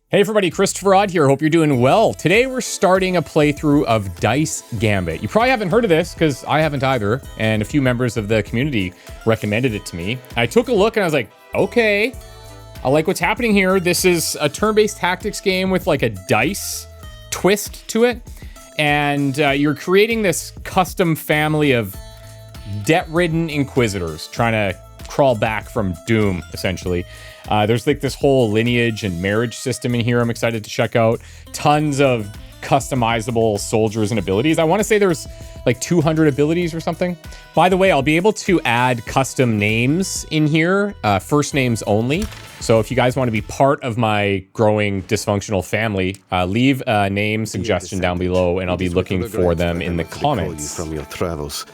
Hey everybody, ChristopherOdd here. Hope you're doing well. Today we're starting a playthrough of Gambit. You probably haven't heard of this because I haven't either, and a few members of the community recommended it to me. I took a look and I was like, okay, I like what's happening here. This is a turn-based tactics game with like a dice twist to it, and you're creating this custom family of debt-ridden Inquisitors trying to crawl back from doom, essentially. There's like this whole lineage and marriage system in here I'm excited to check out. Tons of customizable soldiers and abilities. I want to say there's like 200 abilities or something. By the way, I'll be able to add custom names in here, first names only. So if you guys want to be part of my growing dysfunctional family, leave a name suggestion down below and I'll be looking for them in the comments. From your travels.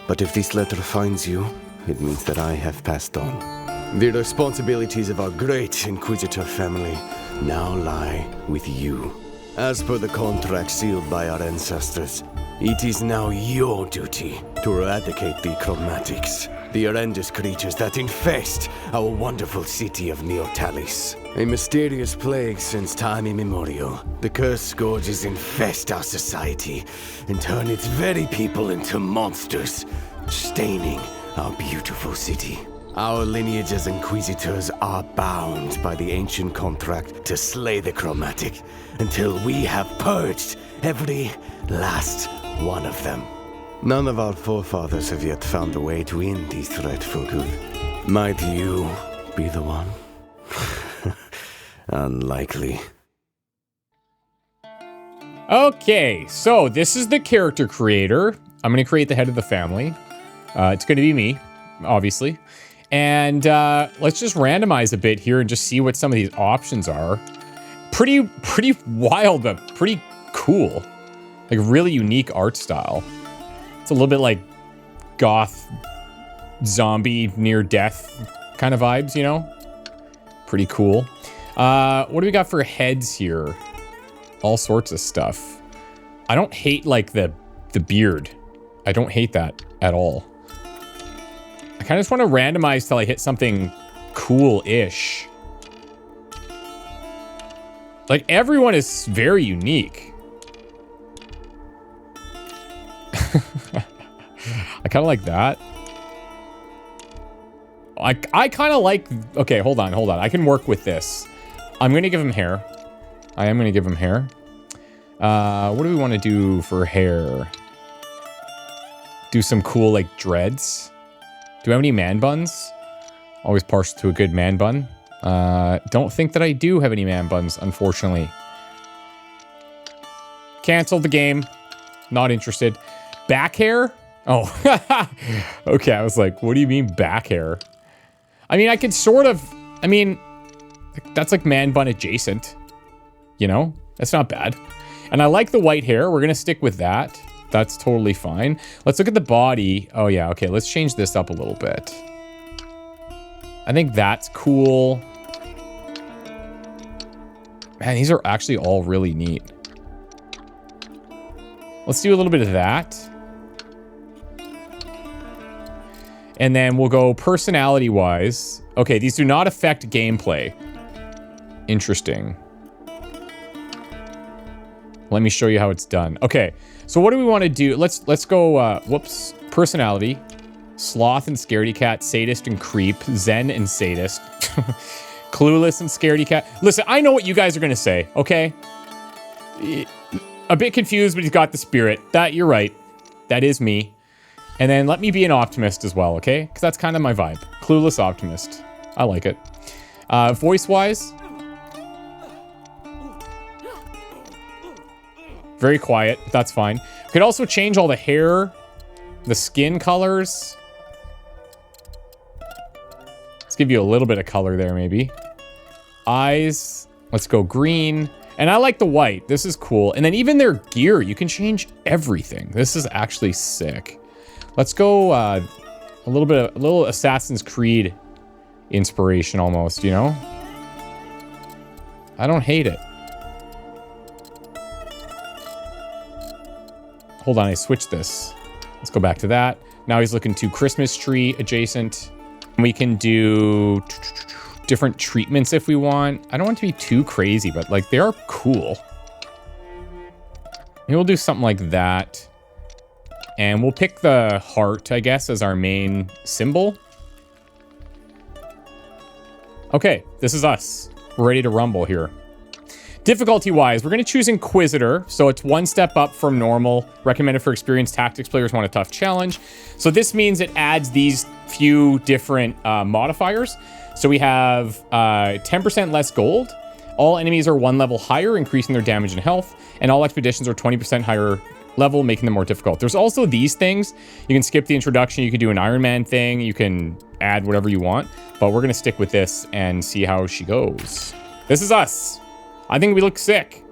But if this letter finds you, it means that I have passed on. The responsibilities of our great Inquisitor family now lie with you. As per the contract sealed by our ancestors, it is now your duty to eradicate the chromatics, the horrendous creatures that infest our wonderful city of Neotalis. A mysterious plague since time immemorial. The cursed scourges infest our society and turn its very people into monsters, staining our beautiful city. Our lineage as Inquisitors are bound by the ancient contract to slay the chromatic until we have purged every last one of them. None of our forefathers have yet found a way to end the threat for good. Might you be the one? Unlikely. Okay, so this is the character creator. I'm going to create the head of the family. It's going to be me, obviously. And let's just randomize a bit here and just see what some of these options are. Pretty wild, but pretty cool. Like really unique art style. It's a little bit like goth, zombie, near death kind of vibes, you know? Pretty cool. What do we got for heads here? All sorts of stuff. I don't hate like the beard. I don't hate that at all. I kind of just want to randomize till I hit something cool-ish. Like, everyone is very unique. I kind of like that. I kind of like... Okay, hold on. I can work with this. I'm going to give him hair. I am going to give him hair. What do we want to do for hair? Do some cool, like, dreads. Do I have any man buns? Always partial to a good man bun. Don't think that I do have any man buns, unfortunately. Canceled the game. Not interested. Back hair? Oh. Okay, I was like, what do you mean back hair? I mean, I could sort of... I mean, that's like man bun adjacent. You know? That's not bad. And I like the white hair. We're going to stick with that. That's totally fine. Let's look at the body. Oh yeah, okay, let's change this up a little bit. I think that's cool. Man, these are actually all really neat. Let's do a little bit of that. And then we'll go personality-wise. Okay, these do not affect gameplay. Interesting. Let me show you how it's done. Okay, so what do we want to do? Let's go, whoops. Personality. Sloth and scaredy cat. Sadist and creep. Zen and sadist. Clueless and scaredy cat. Listen, I know what you guys are going to say, okay? A bit confused, but he's got the spirit. You're right. That is me. And then let me be an optimist as well, okay? Because that's kind of my vibe. Clueless optimist. I like it. Voice-wise... Very quiet. That's fine. We could also change all the hair, the skin colors. Let's give you a little bit of color there, maybe. Eyes. Let's go green. And I like the white. This is cool. And then even their gear, you can change everything. This is actually sick. Let's go a little Assassin's Creed inspiration almost, you know? I don't hate it. Hold on, I switched this. Let's go back to that. Now he's looking to Christmas tree adjacent. We can do different treatments if we want. I don't want it to be too crazy, but like they are cool. Maybe we'll do something like that. And we'll pick the heart, I guess, as our main symbol. Okay, this is us. We're ready to rumble here. Difficulty-wise, we're going to choose Inquisitor, so it's one step up from normal. Recommended for experienced tactics players want a tough challenge. So this means it adds these few different modifiers. So we have 10% less gold. All enemies are one level higher, increasing their damage and health. And all expeditions are 20% higher level, making them more difficult. There's also these things. You can skip the introduction. You can do an Iron Man thing. You can add whatever you want. But we're going to stick with this and see how she goes. This is us. I think we look sick.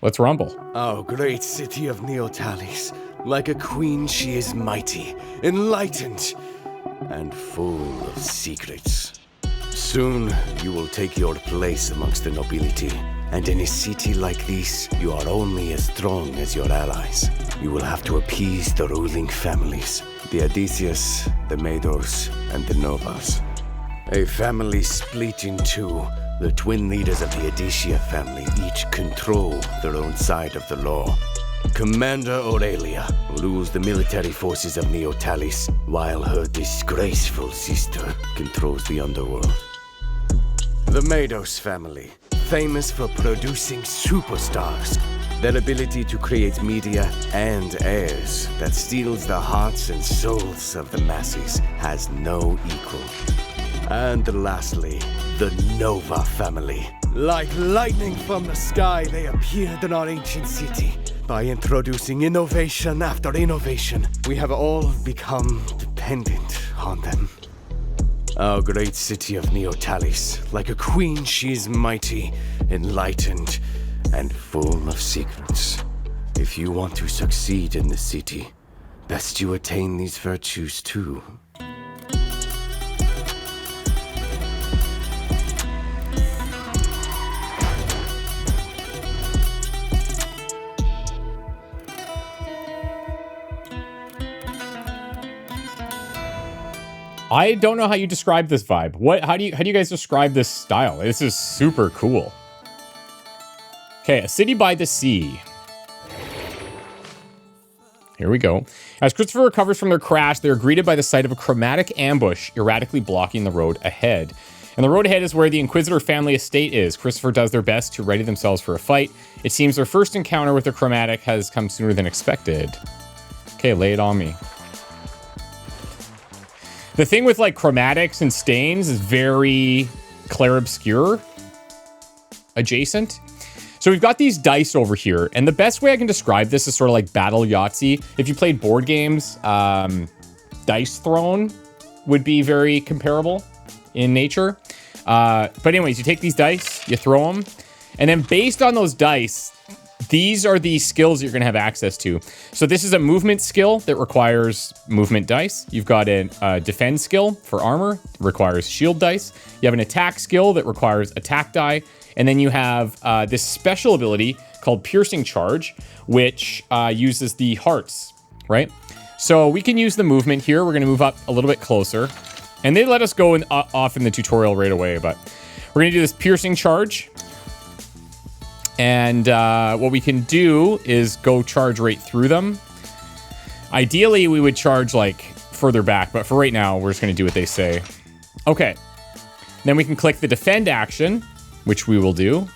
Let's rumble. Oh, great city of Neotalis. Like a queen, she is mighty, enlightened, and full of secrets. Soon, you will take your place amongst the nobility. And in a city like this, you are only as strong as your allies. You will have to appease the ruling families. The Odysseus, the Maedors, and the Novas. A family split in two. The twin leaders of the Odysseus family each control their own side of the law. Commander Aurelia rules the military forces of Neotalis, while her disgraceful sister controls the underworld. The Maedors family, famous for producing superstars. Their ability to create media and heirs that steals the hearts and souls of the masses has no equal. And lastly, the Nova family. Like lightning from the sky, they appeared in our ancient city. By introducing innovation after innovation, we have all become dependent on them. Our great city of Neotalis, like a queen, she is mighty, enlightened, and full of secrets. If you want to succeed in the city, best you attain these virtues too. I don't know how you describe this vibe. How do you guys describe this style? This is super cool. Okay, a city by the sea. Here we go. As Christopher recovers from their crash, they are greeted by the sight of a chromatic ambush erratically blocking the road ahead. And the road ahead is where the Inquisitor family estate is. Christopher does their best to ready themselves for a fight. It seems their first encounter with the chromatic has come sooner than expected. Okay, lay it on me. The thing with like chromatics and stains is very clair obscure adjacent. So we've got these dice over here, and the best way I can describe this is sort of like Battle Yahtzee. If you played board games, Dice Throne would be very comparable in nature. But anyways, you take these dice, you throw them, and then based on those dice, these are the skills you're going to have access to. So this is a movement skill that requires movement dice. You've got a defend skill for armor, requires shield dice. You have an attack skill that requires attack die. And then you have this special ability called Piercing Charge, which uses the hearts, right? So we can use the movement here. We're going to move up a little bit closer. And they let us go off in the tutorial right away, but we're going to do this Piercing Charge. And what we can do is go charge right through them. Ideally, we would charge like further back, but for right now, we're just going to do what they say. Okay. Then we can click the defend action, which we will do.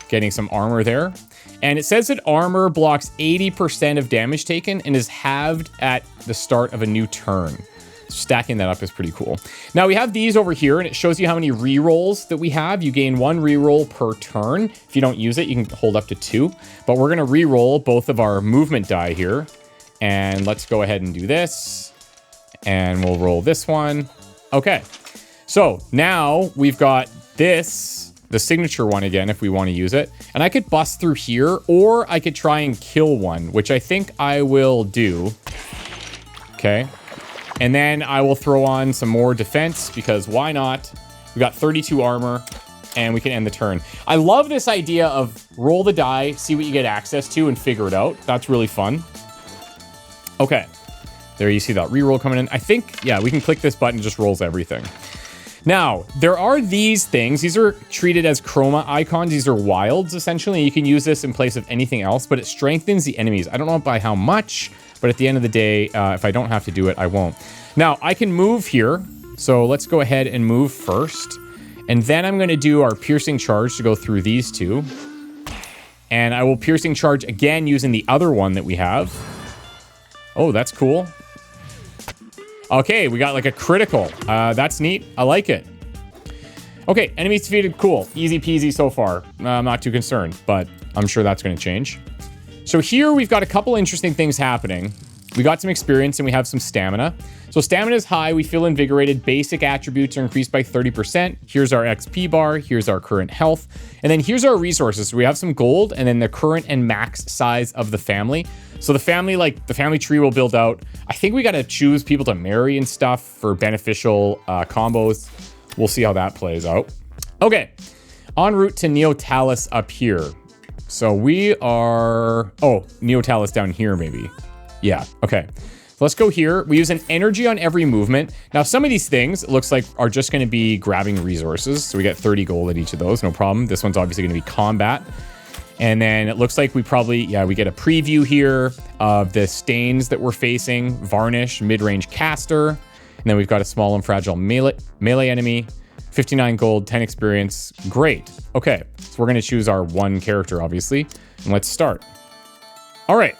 Getting some armor there. And it says that armor blocks 80% of damage taken and is halved at the start of a new turn. Stacking that up is pretty cool. Now we have these over here, and it shows you how many rerolls that we have. You gain 1 reroll per turn. If you don't use it, you can hold up to 2. But we're going to reroll both of our movement die here. And let's go ahead and do this. And we'll roll this one. Okay. So now we've got this, the signature one again, if we want to use it. And I could bust through here, or I could try and kill one, which I think I will do. Okay. And then I will throw on some more defense, because why not? We got 32 armor, and we can end the turn. I love this idea of roll the die, see what you get access to, and figure it out. That's really fun. Okay. There you see that reroll coming in. I think, yeah, we can click this button, it just rolls everything. Now, there are these things. These are treated as chroma icons. These are wilds, essentially. You can use this in place of anything else, but it strengthens the enemies. I don't know by how much, but at the end of the day, if I don't have to do it, I won't. Now, I can move here. So let's go ahead and move first. And then I'm going to do our piercing charge to go through these two. And I will piercing charge again using the other one that we have. Oh, that's cool. Okay, we got like a critical. That's neat. I like it. Okay, enemies defeated. Cool. Easy peasy so far. I'm not too concerned, but I'm sure that's going to change. So here we've got a couple interesting things happening. We got some experience and we have some stamina. So stamina is high. We feel invigorated. Basic attributes are increased by 30%. Here's our XP bar. Here's our current health. And then here's our resources. So we have some gold and then the current and max size of the family. So the family, like the family tree will build out. I think we got to choose people to marry and stuff for beneficial combos. We'll see how that plays out. Okay, en route to Neotalis up here. So we are, oh, Neotalis down here maybe. Yeah, okay. So let's go here. We use an energy on every movement. Now, some of these things, it looks like, are just going to be grabbing resources. So we get 30 gold at each of those, no problem. This one's obviously going to be combat. And then it looks like we probably, yeah, we get a preview here of the stains that we're facing. Varnish, mid-range caster. And then we've got a small and fragile melee enemy. 59 gold, 10 experience. Great. Okay, so we're going to choose our one character, obviously. And let's start. All right.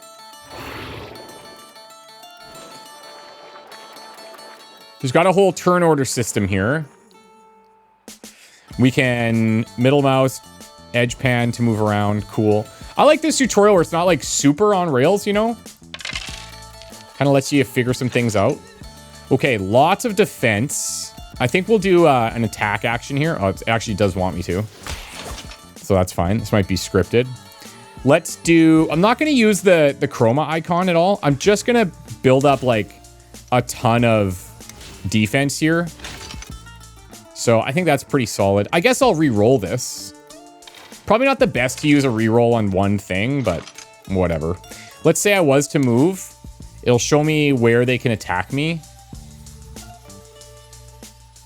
There's got a whole turn order system here. We can middle mouse, edge pan to move around. Cool. I like this tutorial where it's not like super on rails, you know? Kind of lets you figure some things out. Okay, lots of defense. I think we'll do an attack action here. Oh, it actually does want me to. So that's fine. This might be scripted. Let's do... I'm not going to use the chroma icon at all. I'm just going to build up like a ton of defense here. So I think that's pretty solid. I guess I'll re-roll this. Probably not the best to use a re-roll on one thing, but whatever. Let's say I was to move. It'll show me where they can attack me.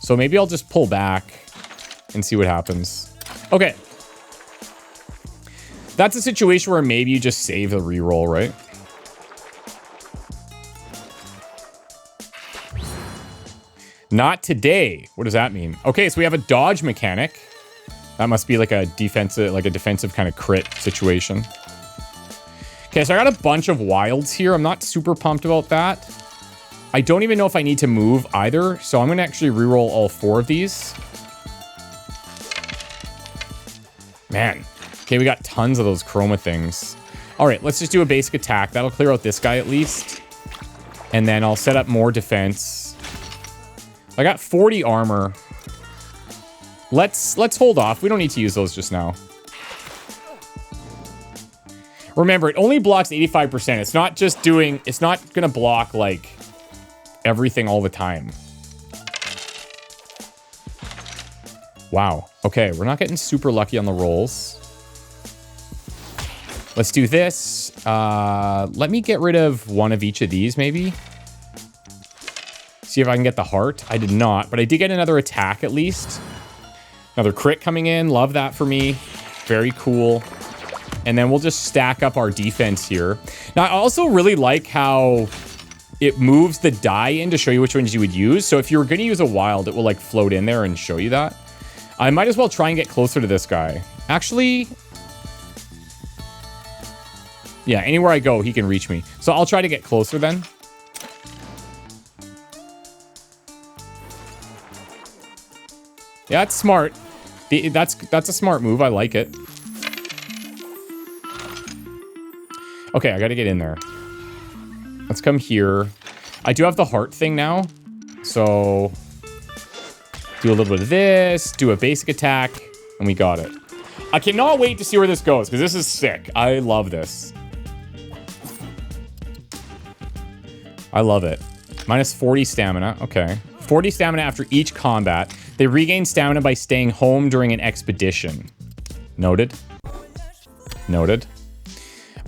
So maybe I'll just pull back and see what happens. Okay. That's a situation where maybe you just save the re-roll, right? Not today. What does that mean? Okay, so we have a dodge mechanic. That must be like a defensive kind of crit situation. Okay, so I got a bunch of wilds here. I'm not super pumped about that. I don't even know if I need to move either, so I'm going to actually reroll all 4 of these. Man. Okay, we got tons of those chroma things. All right, let's just do a basic attack. That'll clear out this guy at least. And then I'll set up more defense. I got 40 armor. Let's hold off. We don't need to use those just now. Remember, it only blocks 85%. It's not just doing... It's not going to block, like, everything all the time. Wow. Okay, we're not getting super lucky on the rolls. Let's do this. Let me get rid of one of each of these, maybe. See if I can get the heart. I did not, but I did get another attack at least. Another crit coming in. Love that for me. Very cool. And then we'll just stack up our defense here. Now, I also really like how it moves the die in to show you which ones you would use. So if you were going to use a wild, it will like float in there and show you that. I might as well try and get closer to this guy. Actually, yeah, anywhere I go, he can reach me. So I'll try to get closer then. Yeah, that's smart. That's a smart move. I like it. Okay, I got to get in there. Let's come here. I do have the heart thing now. So do a little bit of this, do a basic attack, and we got it. I cannot wait to see where this goes because this is sick. I love this. I love it. Minus 40 stamina. Okay. 40 stamina after each combat. They regain stamina by staying home during an expedition. Noted. Noted.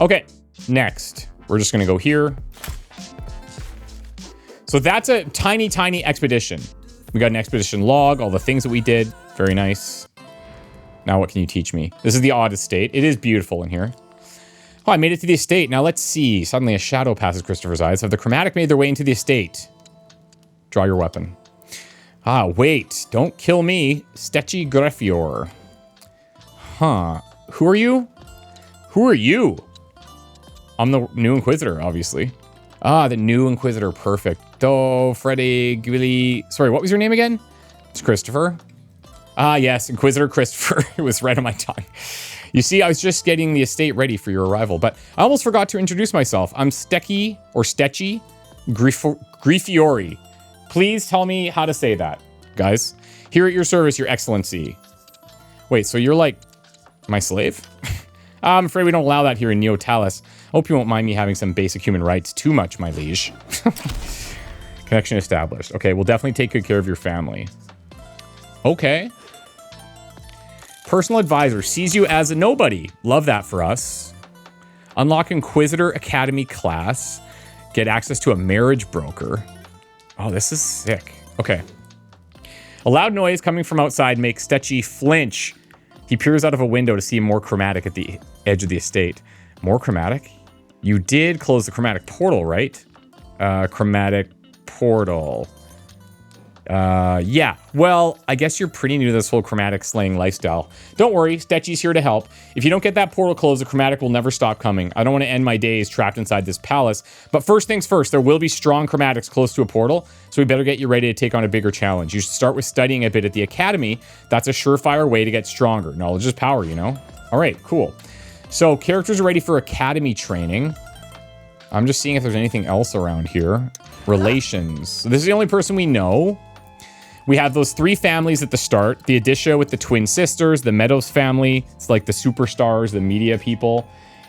Okay, next. We're just going to go here. So that's a tiny, tiny expedition. We got an expedition log, all the things that we did. Very nice. Now what can you teach me? This is the Odd Estate. It is beautiful in here. Oh, I made it to the estate. Now let's see. Suddenly a shadow passes Christopher's eyes. Have the chromatic made their way into the estate? Draw your weapon. Ah, wait. Don't kill me. Stetchy Greffior. Huh. Who are you? Who are you? I'm the new Inquisitor, obviously. Ah, the new Inquisitor. Perfect. Oh, Freddy, Gwilly. Sorry, what was your name again? It's Christopher. Ah, yes, Inquisitor Christopher. It was right on my tongue. You see, I was just getting the estate ready for your arrival, but I almost forgot to introduce myself. I'm Stetchy Griffiori. Please tell me how to say that, guys. Here at your service, your excellency. Wait, so you're like my slave? I'm afraid we don't allow that here in Neo Talis. Hope you won't mind me having some basic human rights too much, my liege. Connection established. Okay, we'll definitely take good care of your family. Okay. Personal advisor sees you as a nobody. Love that for us. Unlock Inquisitor Academy class. Get access to a marriage broker. Oh, this is sick. Okay. A loud noise coming from outside makes Stetchy flinch. He peers out of a window to see more chromatic at the edge of the estate. More chromatic? You did close the chromatic portal, right? Chromatic portal. Yeah. Well, I guess you're pretty new to this whole chromatic slaying lifestyle. Don't worry, Stetchy's here to help. If you don't get that portal closed, the chromatic will never stop coming. I don't want to end my days trapped inside this palace. But first things first, there will be strong chromatics close to a portal, so we better get you ready to take on a bigger challenge. You should start with studying a bit at the academy. That's a surefire way to get stronger. Knowledge is power, you know? All right, cool. So characters are ready for academy training. I'm just seeing if there's anything else around here. Relations. So this is the only person we know. We have those three families at the start. The Adisha with the twin sisters, the Meadows family. It's like the superstars, the media people.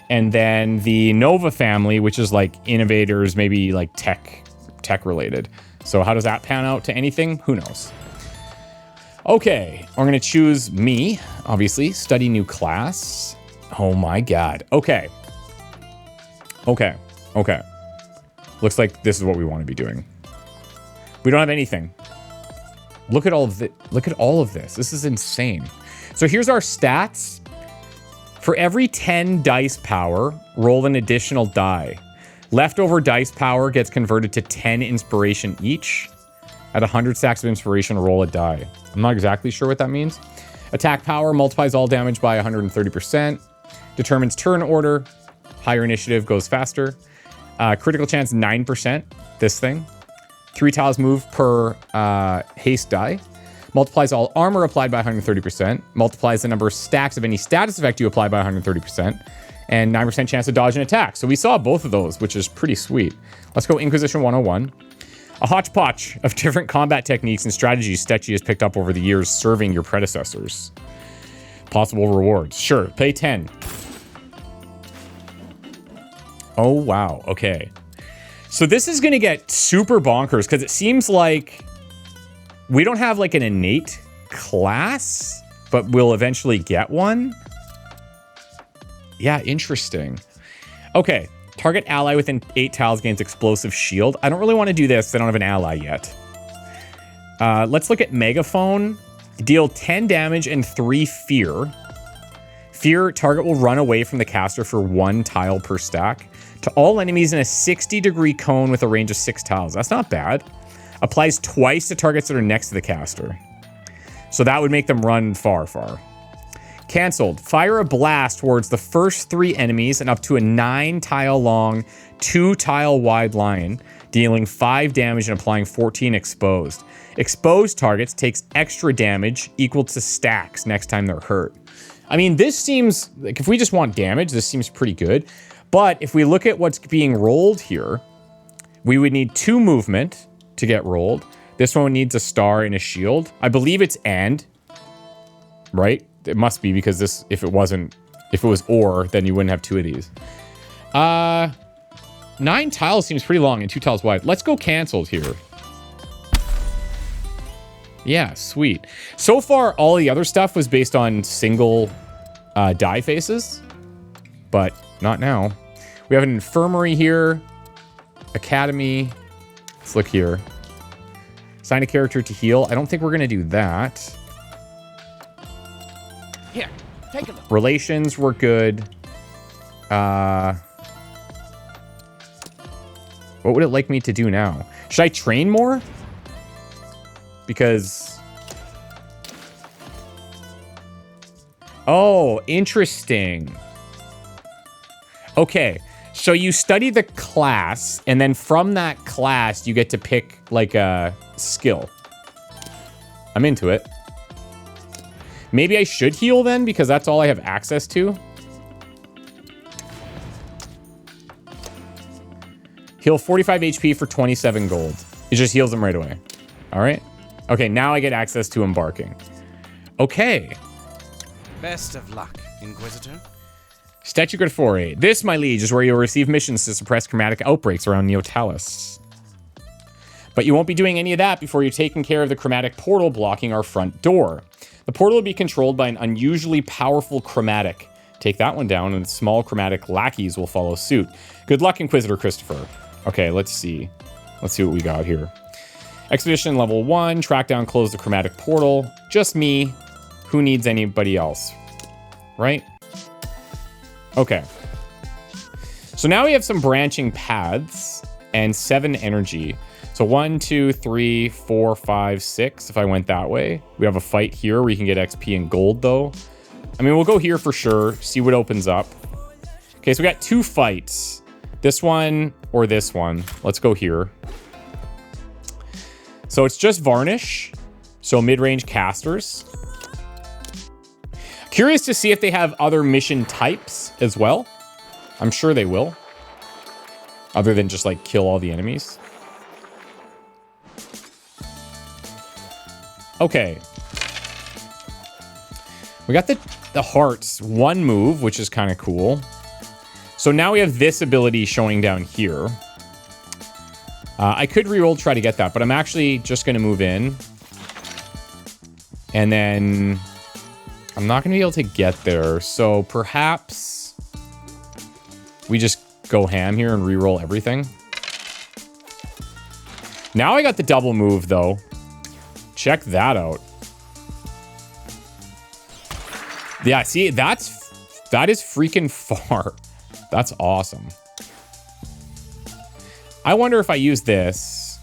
And then the Nova family, which is like innovators, maybe like tech related. So how does that pan out to anything? Who knows? Okay, we're gonna choose me, obviously. Study new class. Oh my God. Okay. Looks like this is what we want to be doing. We don't have anything. Look at all of it. Look at all of this. This is insane. So here's our stats. For every 10 dice power, roll an additional die. Leftover dice power gets converted to 10 inspiration each. At 100 stacks of inspiration, roll a die. I'm not exactly sure what that means. Attack power multiplies all damage by 130%. Determines turn order. Higher initiative goes faster. Critical chance 9%. This thing. 3 tiles move per haste die. Multiplies all armor applied by 130%. Multiplies the number of stacks of any status effect you apply by 130%. And 9% chance to dodge an attack. So we saw both of those, which is pretty sweet. Let's go Inquisition 101. A hodgepodge of different combat techniques and strategies Stetchy has picked up over the years serving your predecessors. Possible rewards. Sure, pay 10. Oh, wow. Okay. So this is going to get super bonkers because it seems like we don't have like an innate class, but we'll eventually get one. Yeah, interesting. Okay. Target ally within 8 tiles gains explosive shield. I don't really want to do this. I don't have an ally yet. Let's look at Megaphone. Deal 10 damage and 3 fear. Fear, target will run away from the caster for 1 tile per stack. To all enemies in a 60-degree cone with a range of 6 tiles. That's not bad. Applies twice to targets that are next to the caster. So that would make them run far, far. Cancelled. Fire a blast towards the first 3 enemies and up to a 9-tile long, 2-tile wide line, dealing 5 damage and applying 14 exposed. Exposed targets takes extra damage equal to stacks next time they're hurt. I mean, this seems like if we just want damage, this seems pretty good. But if we look at what's being rolled here, we would need 2 movement to get rolled. This one needs a star and a shield. I believe it's and, right? It must be because this, if it was or, then you wouldn't have 2 of these. 9 tiles seems pretty long and 2 tiles wide. Let's go canceled here. Yeah, sweet. So far, all the other stuff was based on single die faces, but not now. We have an infirmary here, academy. Let's look here. Assign a character to heal. I don't think we're going to do that. Here, take a look. Relations were good. What would it like me to do now? Should I train more? Because... Oh, interesting. Okay, so you study the class, and then from that class, you get to pick, like, a skill. I'm into it. Maybe I should heal then, because that's all I have access to. Heal 45 HP for 27 gold. It just heals them right away. All right. Okay, now I get access to embarking. Okay. Best of luck, Inquisitor. Statue Grid 4A. This, my liege, is where you'll receive missions to suppress chromatic outbreaks around Neotalis. But you won't be doing any of that before you're taking care of the chromatic portal blocking our front door. The portal will be controlled by an unusually powerful chromatic. Take that one down, and small chromatic lackeys will follow suit. Good luck, Inquisitor Christopher. Okay, let's see. Let's see what we got here. Expedition level 1. Track down, close the chromatic portal. Just me. Who needs anybody else? Right? Okay. So now we have some branching paths and 7 energy. So 1, 2, 3, 4, 5, 6. If I went that way. We have a fight here where you can get XP and gold, though. I mean, we'll go here for sure. See what opens up. Okay, so we got 2 fights. This one or this one. Let's go here. So it's just Varnish. So mid-range casters. Curious to see if they have other mission types as well. I'm sure they will. Other than just like kill all the enemies. Okay. We got the hearts, 1 move, which is kind of cool. So now we have this ability showing down here. I could reroll to try to get that, but I'm actually just going to move in. And then I'm not going to be able to get there. So perhaps we just go ham here and reroll everything. Now I got the double move, though. Check that out. Yeah, see, that is freaking far. That's awesome. I wonder if I use this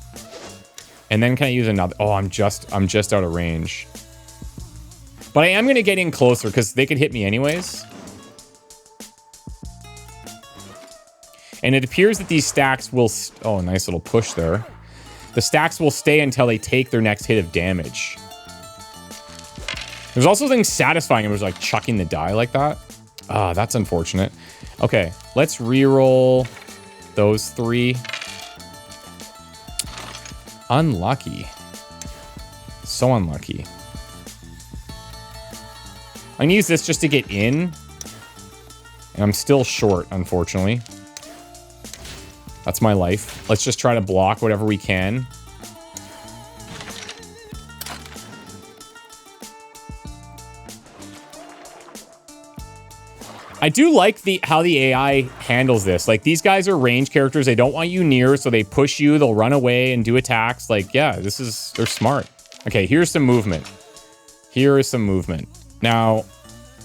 and then can I use another? Oh, I'm just out of range. But I am going to get in closer because they could hit me anyways. And it appears that these stacks will... Oh, nice little push there. The stacks will stay until they take their next hit of damage. There's also things satisfying. It was like chucking the die like that. Ah, that's unfortunate. Okay, let's reroll those 3. Unlucky. So unlucky. I'm gonna use this just to get in. And I'm still short, unfortunately. That's my life. Let's just try to block whatever we can. I do like how the AI handles this. Like, these guys are range characters. They don't want you near, so they push you. They'll run away and do attacks. Like, yeah, they're smart. Okay, here's some movement. Here is some movement. Now,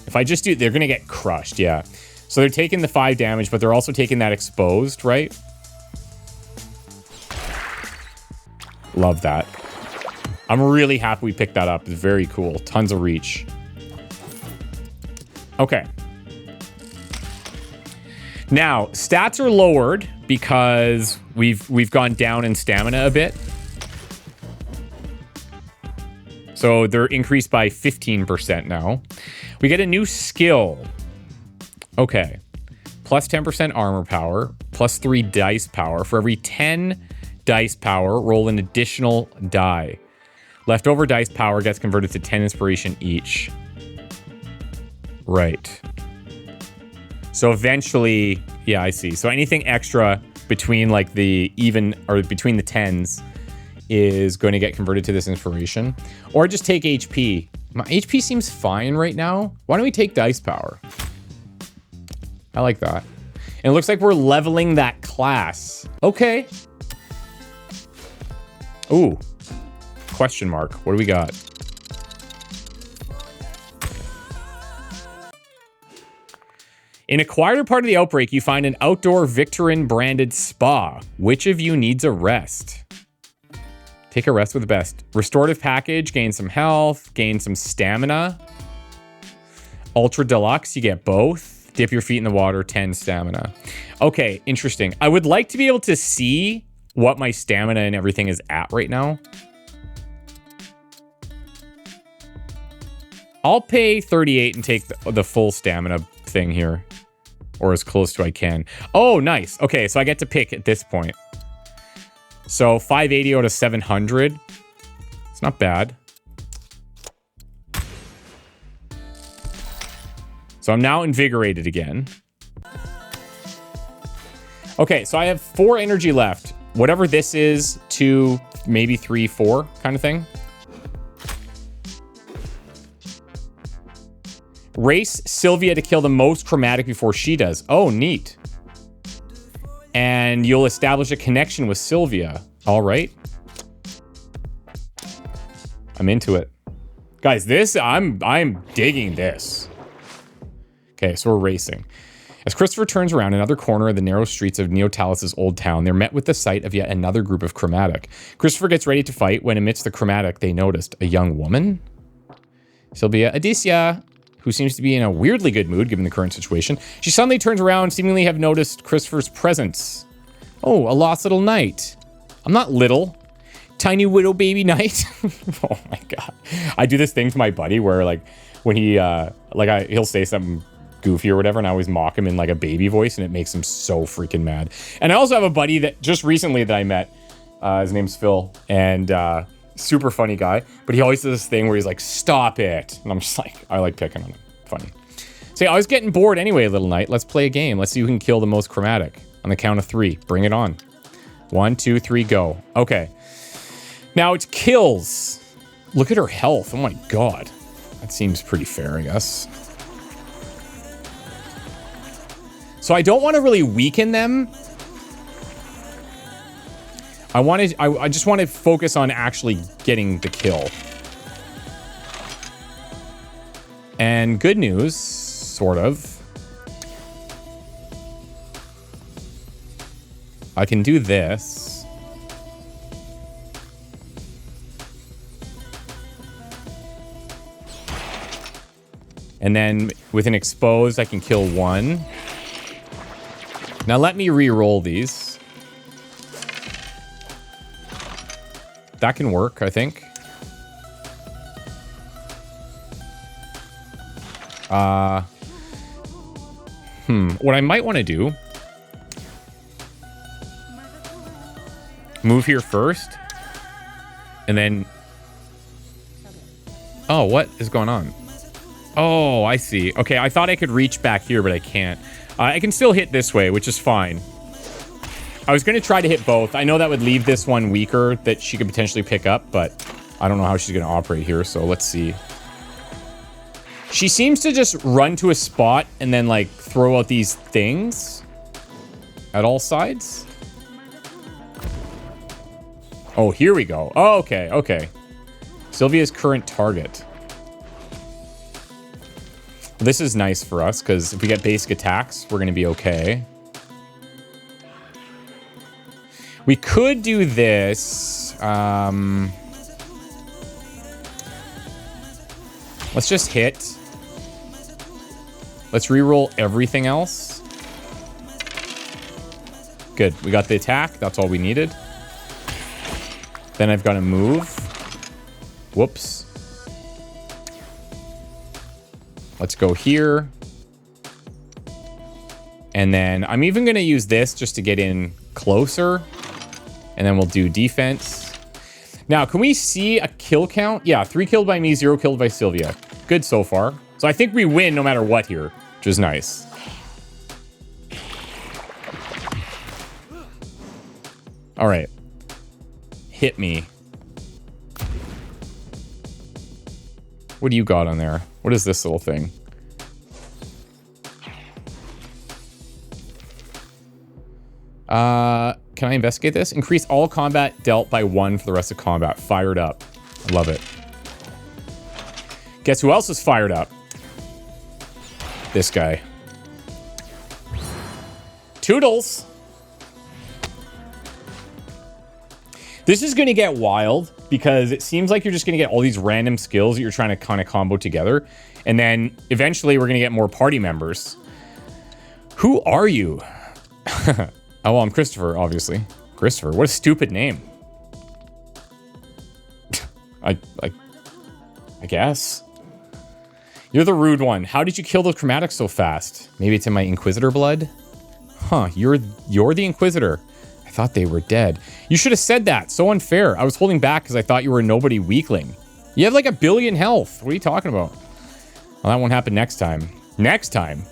if I just do... They're going to get crushed, yeah. So they're taking the 5 damage, but they're also taking that exposed, right? Love that. I'm really happy we picked that up. It's very cool. Tons of reach. Okay. Now, stats are lowered because we've gone down in stamina a bit. So they're increased by 15% now. We get a new skill. Okay. Plus 10% armor power, plus 3 dice power. For every 10 dice power, roll an additional die. Leftover dice power gets converted to 10 inspiration each. Right. So eventually, yeah, I see. So anything extra between like the even or between the 10s is going to get converted to this inspiration. Or just take HP. My HP seems fine right now. Why don't we take dice power? I like that. And it looks like we're leveling that class. Okay. Ooh. question mark. What do we got? In a quieter part of the outbreak, you find an outdoor Victorin-branded spa. Which of you needs a rest? Take a rest with the best. Restorative package, gain some health, gain some stamina. Ultra deluxe, you get both. Dip your feet in the water, 10 stamina. Okay, interesting. I would like to be able to see what my stamina and everything is at right now. I'll pay 38 and take the full stamina thing here. Or as close to I can. Oh, nice. Okay, so I get to pick at this point. So 580 out of 700. It's not bad. So I'm now invigorated again. Okay, so I have 4 energy left. Whatever this is, 2, maybe 3, 4 kind of thing. Race Sylvia to kill the most chromatic before she does. Oh, neat. And you'll establish a connection with Sylvia. All right. I'm into it. Guys, this, I'm digging this. Okay, so we're racing. As Christopher turns around another corner of the narrow streets of Neotalis' old town, they're met with the sight of yet another group of chromatic. Christopher gets ready to fight when amidst the chromatic, they noticed a young woman. Sylvia Adicia, who seems to be in a weirdly good mood given the current situation. She suddenly turns around, seemingly have noticed Christopher's presence. Oh, a lost little knight. I'm not little. Tiny widow baby knight. Oh my god. I do this thing to my buddy where like when he he'll say something goofy or whatever and I always mock him in like a baby voice and it makes him so freaking mad. And I also have a buddy that just recently that I met. His name's Phil and super funny guy, but he always does this thing where he's like, stop it. And I'm just like, I like picking on him. Funny. Say, I was getting bored anyway, little knight. Let's play a game. Let's see who can kill the most chromatic. On the count of 3. Bring it on. 1, 2, 3, go. Okay. Now it's kills. Look at her health. Oh my god. That seems pretty fair, I guess. So I don't want to really weaken them. I just want to focus on actually getting the kill. And good news, sort of. I can do this. And then with an exposed, I can kill 1. Now let me re-roll these. That can work, I think. What I might want to do... Move here first. And then... Oh, what is going on? Oh, I see. Okay, I thought I could reach back here, but I can't. I can still hit this way, which is fine. I was going to try to hit both. I know that would leave this one weaker that she could potentially pick up, but I don't know how she's going to operate here, so let's see. She seems to just run to a spot and then, like, throw out these things at all sides. Oh, here we go. Oh, okay, okay. Sylvia's current target. This is nice for us, because if we get basic attacks, we're going to be okay. We could do this. Let's just hit. Let's reroll everything else. Good. We got the attack. That's all we needed. Then I've got to move. Whoops. Let's go here. And then I'm even going to use this just to get in closer. And then we'll do defense. Now, can we see a kill count? Yeah, 3 killed by me, 0 killed by Sylvia. Good so far. So I think we win no matter what here, which is nice. All right. Hit me. What do you got on there? What is this little thing? Can I investigate this? Increase all combat dealt by 1 for the rest of combat. Fired up. I love it. Guess who else is fired up? This guy. Toodles. This is going to get wild because it seems like you're just going to get all these random skills that you're trying to kind of combo together. And then eventually we're going to get more party members. Who are you? Oh, well, I'm Christopher, obviously. Christopher, what a stupid name. I guess. You're the rude one. How did you kill those chromatics so fast? Maybe it's in my Inquisitor blood? Huh, you're the Inquisitor. I thought they were dead. You should have said that. So unfair. I was holding back because I thought you were a nobody weakling. You have like 1 billion health. What are you talking about? Well, that won't happen next time. Next time?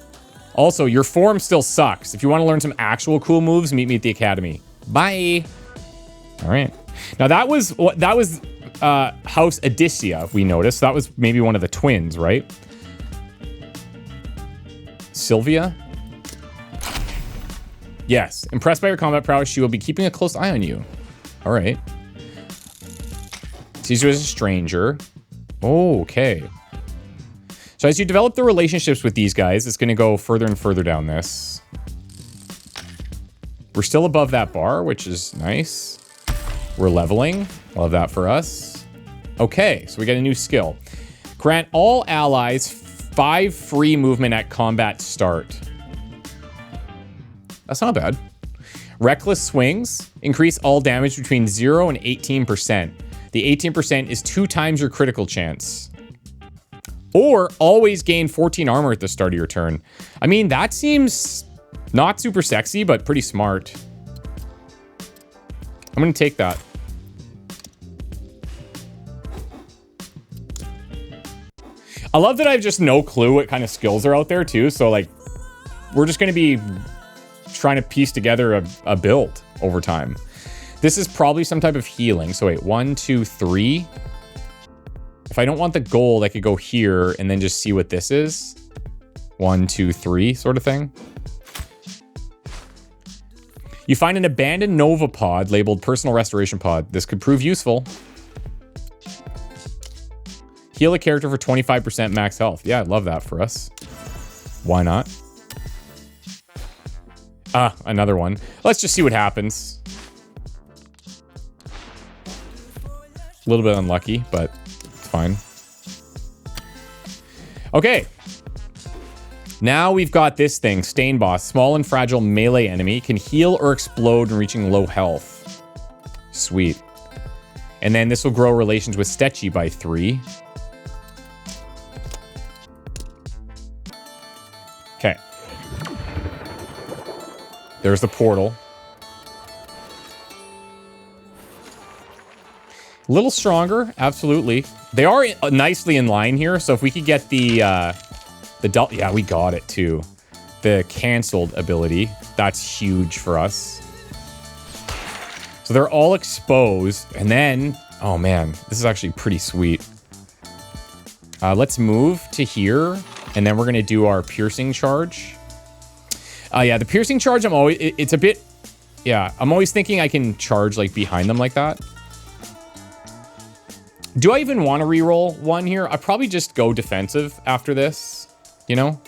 Also, your form still sucks. If you want to learn some actual cool moves, meet me at the academy. Bye. All right. Now that was House Odyssia, we noticed. That was maybe one of the twins, right? Sylvia? Yes. Impressed by your combat prowess, she will be keeping a close eye on you. All right. Sees you as a stranger. Oh, okay. So as you develop the relationships with these guys, it's going to go further and further down this. We're still above that bar, which is nice. We're leveling. Love that for us. Okay, so we got a new skill. Grant all allies 5 free movement at combat start. That's not bad. Reckless swings. Increase all damage between 0 and 18%. The 18% is 2 times your critical chance. Or always gain 14 armor at the start of your turn. I mean, that seems not super sexy, but pretty smart. I'm going to take that. I love that I have just no clue what kind of skills are out there too. So like, we're just going to be trying to piece together a build over time. This is probably some type of healing. So wait, 1, 2, 3. If I don't want the gold, I could go here and then just see what this is. 1, 2, 3 sort of thing. You find an abandoned Nova pod labeled personal restoration pod. This could prove useful. Heal a character for 25% max health. Yeah, I love that for us. Why not? Ah, another one. Let's just see what happens. A little bit unlucky, but it's fine. Okay. Now we've got this thing. Stain Boss. Small and fragile melee enemy. Can heal or explode when reaching low health. Sweet. And then this will grow relations with Stetchy by 3. Okay. There's the portal. A little stronger, absolutely. They are nicely in line here, so if we could get the yeah, we got it too. The canceled ability, that's huge for us. So they're all exposed, and then, oh man, this is actually pretty sweet. Let's move to here, and then we're gonna do our piercing charge. Yeah, the piercing charge, it's a bit, yeah, I'm always thinking I can charge like behind them like that. Do I even want to reroll one here? I'd probably just go defensive after this, you know?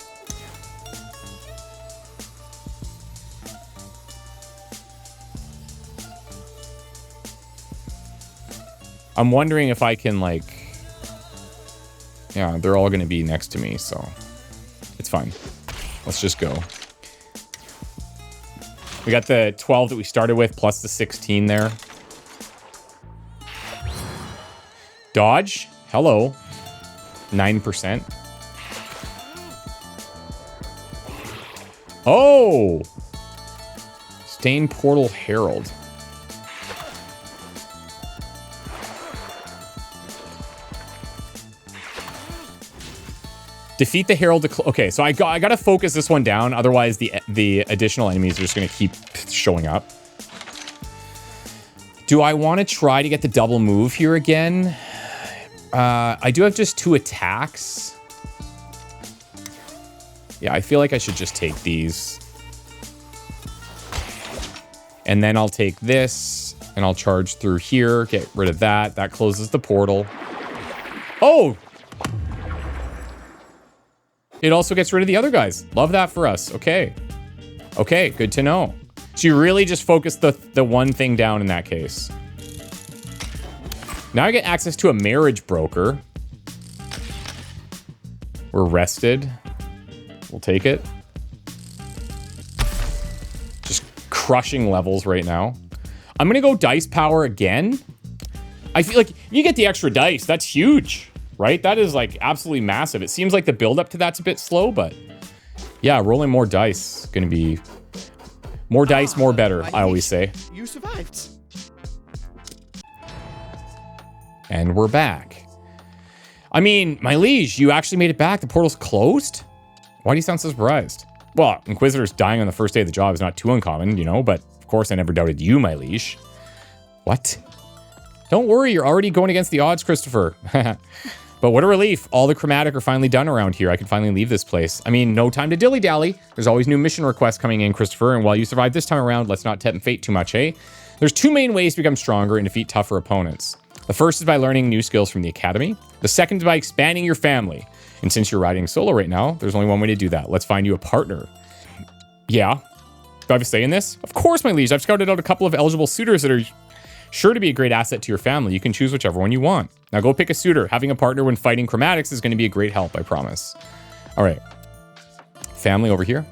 I'm wondering if I can like, yeah, they're all going to be next to me, so it's fine. Let's just go. We got the 12 that we started with plus the 16 there. Dodge. Hello. 9%. Oh! Stain Portal Herald. Defeat the Herald. Okay, so I gotta focus this one down. Otherwise, the additional enemies are just gonna keep showing up. Do I want to try to get the double move here again? I do have just 2 attacks. Yeah, I feel like I should just take these. And then I'll take this. And I'll charge through here, get rid of that. That closes the portal. Oh! It also gets rid of the other guys. Love that for us. Okay. Okay, good to know. So you really just focus the one thing down in that case. Now I get access to a marriage broker. We're rested. We'll take it. Just crushing levels right now. I'm gonna go dice power again. I feel like you get the extra dice. That's huge, right? That is like absolutely massive. It seems like the build up to that's a bit slow, but yeah, rolling more dice gonna be more dice, more better. I always say. You survived. And we're back. I mean, my liege, you actually made it back. The portal's closed? Why do you sound so surprised? Well, Inquisitors dying on the first day of the job is not too uncommon, you know, but of course I never doubted you, my liege. What? Don't worry, you're already going against the odds, Christopher. But what a relief. All the chromatic are finally done around here. I can finally leave this place. I mean, no time to dilly-dally. There's always new mission requests coming in, Christopher, and while you survive this time around, let's not tempt fate too much, eh? There's two main ways to become stronger and defeat tougher opponents. The first is by learning new skills from the academy. The second is by expanding your family. And since you're riding solo right now, there's only one way to do that. Let's find you a partner. Yeah. Do I have a say in this? Of course, my liege. I've scouted out a couple of eligible suitors that are sure to be a great asset to your family. You can choose whichever one you want. Now go pick a suitor. Having a partner when fighting chromatics is going to be a great help, I promise. All right. Family over here.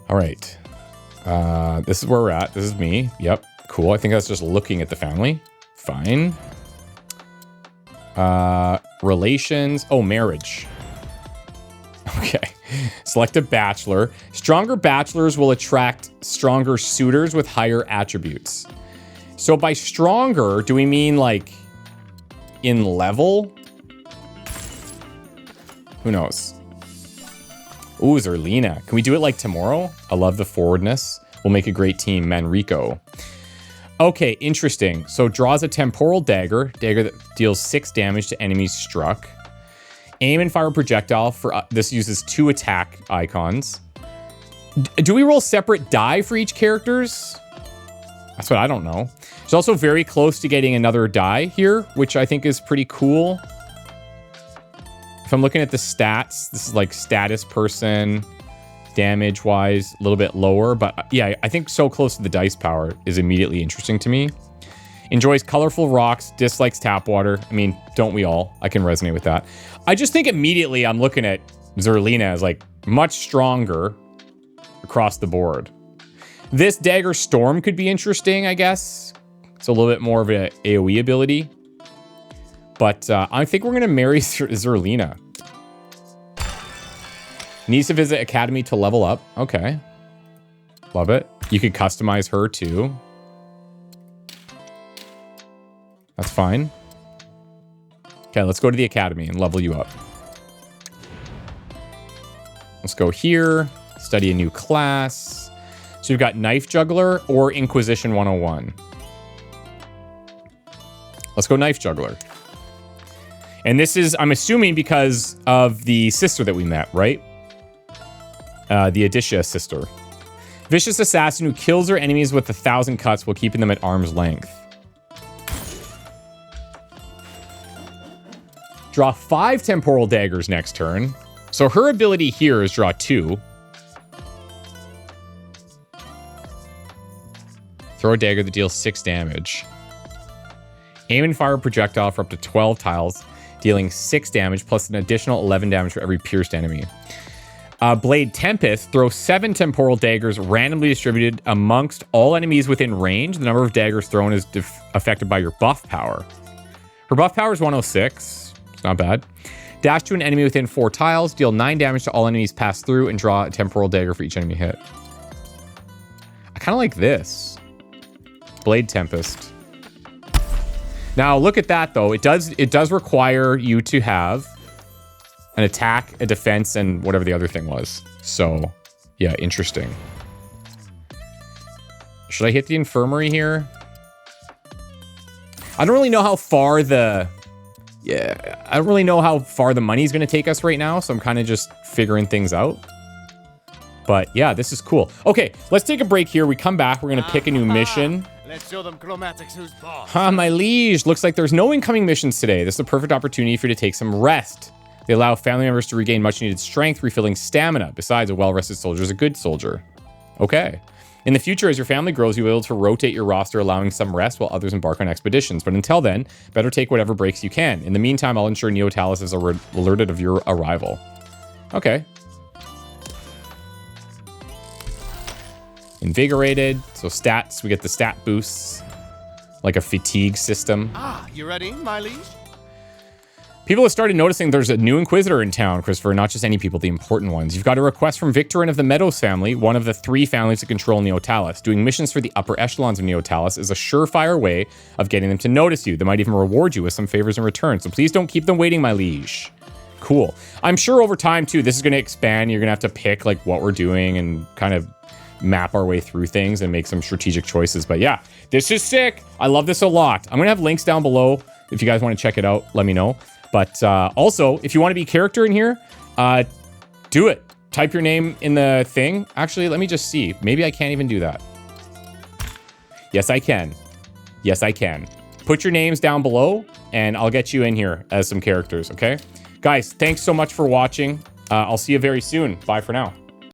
All right. This is where we're at. This is me. Yep. Cool. I think that's just looking at the family. Fine. Relations. Oh, marriage. Okay. Select a bachelor. Stronger bachelors will attract stronger suitors with higher attributes. So by stronger, do we mean like in level? Who knows? Ooh, Zerlina. Can we do it like tomorrow? I love the forwardness. We'll make a great team. Manrico. Okay, interesting. So draws a temporal dagger. Dagger that deals 6 damage to enemies struck. Aim and fire a projectile for this uses 2 attack icons. Do we roll separate die for each characters? That's what I don't know. It's also very close to getting another die here, which I think is pretty cool. If I'm looking at the stats, this is like status person, damage wise, a little bit lower, but yeah, I think so close to the dice power is immediately interesting to me. Enjoys colorful rocks, dislikes tap water. I mean, don't we all? I can resonate with that. I just think immediately I'm looking at Zerlina as like much stronger across the board. This Dagger Storm could be interesting, I guess. It's a little bit more of an AoE ability. But I think we're going to marry Zerlina. Needs to visit Academy to level up. Okay. Love it. You could customize her too. That's fine. Okay, let's go to the Academy and level you up. Let's go here. Study a new class. So we've got Knife Juggler or Inquisition 101. Let's go Knife Juggler. And this is, I'm assuming, because of the sister that we met, right? The Adicia sister. Vicious assassin who kills her enemies with 1,000 cuts while keeping them at arm's length. Draw 5 temporal daggers next turn. So her ability here is draw 2. Throw a dagger that deals 6 damage. Aim and fire a projectile for up to 12 tiles, dealing 6 damage plus an additional 11 damage for every pierced enemy. Blade Tempest, throw 7 temporal daggers randomly distributed amongst all enemies within range. The number of daggers thrown is affected by your buff power. Her buff power is 106. It's not bad. Dash to an enemy within 4 tiles, deal 9 damage to all enemies passed through, and draw a temporal dagger for each enemy hit. I kind of like this. Blade Tempest. Now look at that though. It does require you to have an attack, a defense, and whatever the other thing was. So yeah, interesting. Should I hit the infirmary here? I don't really know how far the money's going to take us right now, so I'm kind of just figuring things out. But yeah, this is cool. Okay, let's take a break here. We come back. We're going to pick a new mission. Let's show them chromatics who's boss. Huh, my liege. Looks like there's no incoming missions today. This is a perfect opportunity for you to take some rest. They allow family members to regain much needed strength, refilling stamina. Besides, a well-rested soldier is a good soldier. Okay. In the future, as your family grows, you'll be able to rotate your roster, allowing some rest while others embark on expeditions. But until then, better take whatever breaks you can. In the meantime, I'll ensure Neotalis is alerted of your arrival. Okay. Invigorated. So stats, we get the stat boosts. Like a fatigue system. Ah, you ready, my liege? People have started noticing there's a new Inquisitor in town, Christopher, not just any people, the important ones. You've got a request from Victorine of the Meadows family, one of the 3 families that control Neotalis. Doing missions for the upper echelons of Neotalis is a surefire way of getting them to notice you. They might even reward you with some favors in return, so please don't keep them waiting, my liege. Cool. I'm sure over time, too, this is going to expand. You're going to have to pick, like, what we're doing and kind of map our way through things and make some strategic choices. But yeah, this is sick. I love this a lot. I'm going to have links down below. If you guys want to check it out, let me know. But also, if you want to be a character in here, do it. Type your name in the thing. Actually, let me just see. Maybe I can't even do that. Yes, I can. Yes, I can. Put your names down below, and I'll get you in here as some characters, okay? Guys, thanks so much for watching. I'll see you very soon. Bye for now.